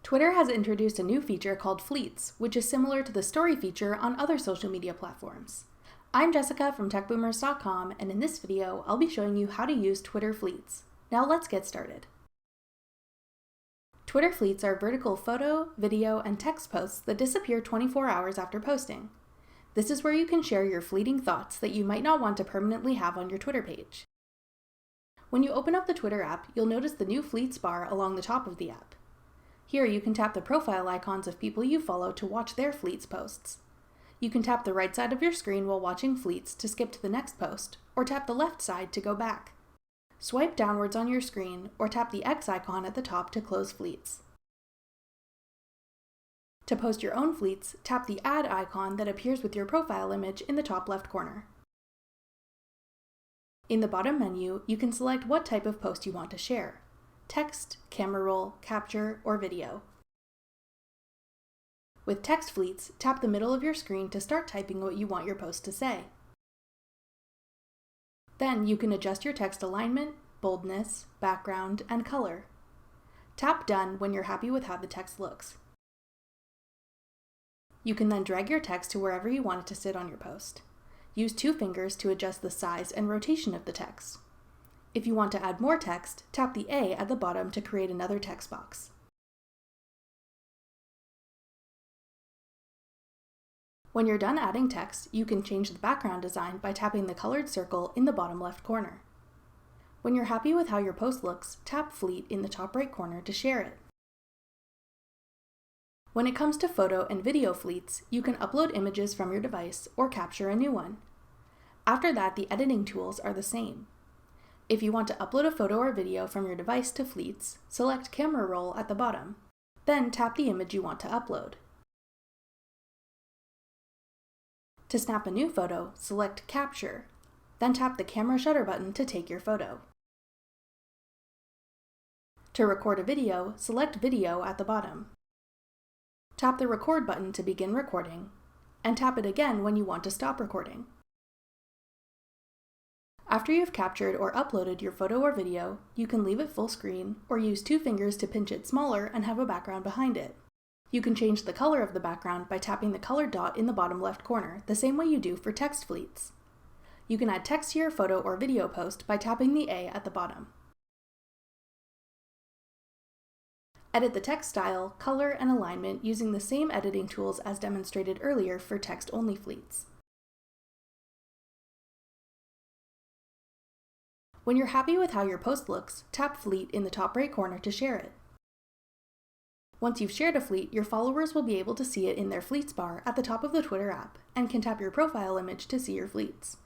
Twitter has introduced a new feature called Fleets, which is similar to the story feature on other social media platforms. I'm Jessica from techboomers.com, and in this video, I'll be showing you how to use Twitter Fleets. Now let's get started. Twitter Fleets are vertical photo, video, and text posts that disappear 24 hours after posting. This is where you can share your fleeting thoughts that you might not want to permanently have on your Twitter page. When you open up the Twitter app, you'll notice the new Fleets bar along the top of the app. Here you can tap the profile icons of people you follow to watch their Fleets posts. You can tap the right side of your screen while watching Fleets to skip to the next post, or tap the left side to go back. Swipe downwards on your screen, or tap the X icon at the top to close Fleets. To post your own Fleets, tap the Add icon that appears with your profile image in the top left corner. In the bottom menu, you can select what type of post you want to share: text, camera roll, capture, or video. With text Fleets, tap the middle of your screen to start typing what you want your post to say. Then you can adjust your text alignment, boldness, background, and color. Tap Done when you're happy with how the text looks. You can then drag your text to wherever you want it to sit on your post. Use 2 fingers to adjust the size and rotation of the text. If you want to add more text, tap the A at the bottom to create another text box. When you're done adding text, you can change the background design by tapping the colored circle in the bottom left corner. When you're happy with how your post looks, tap Fleet in the top right corner to share it. When it comes to photo and video Fleets, you can upload images from your device or capture a new one. After that, the editing tools are the same. If you want to upload a photo or video from your device to Fleets, select Camera Roll at the bottom. Then tap the image you want to upload. To snap a new photo, select Capture. Then tap the camera shutter button to take your photo. To record a video, select Video at the bottom. Tap the Record button to begin recording, and tap it again when you want to stop recording. After you've captured or uploaded your photo or video, you can leave it full screen or use 2 fingers to pinch it smaller and have a background behind it. You can change the color of the background by tapping the colored dot in the bottom left corner, the same way you do for text Fleets. You can add text to your photo or video post by tapping the A at the bottom. Edit the text style, color, and alignment using the same editing tools as demonstrated earlier for text-only Fleets. When you're happy with how your post looks, tap Fleet in the top right corner to share it. Once you've shared a Fleet, your followers will be able to see it in their Fleets bar at the top of the Twitter app and can tap your profile image to see your Fleets.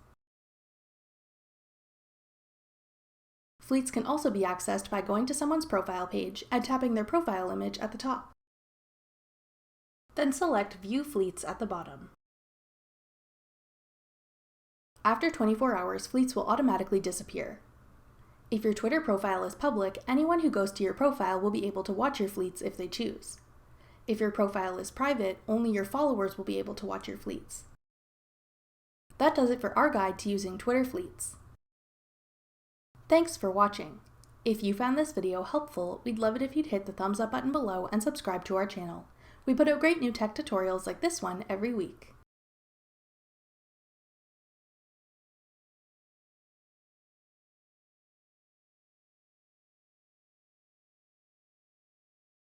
Fleets can also be accessed by going to someone's profile page and tapping their profile image at the top. Then select View Fleets at the bottom. After 24 hours, Fleets will automatically disappear. If your Twitter profile is public, anyone who goes to your profile will be able to watch your Fleets if they choose. If your profile is private, only your followers will be able to watch your Fleets. That does it for our guide to using Twitter Fleets. Thanks for watching. If you found this video helpful, we'd love it if you'd hit the thumbs up button below and subscribe to our channel. We put out great new tech tutorials like this one every week.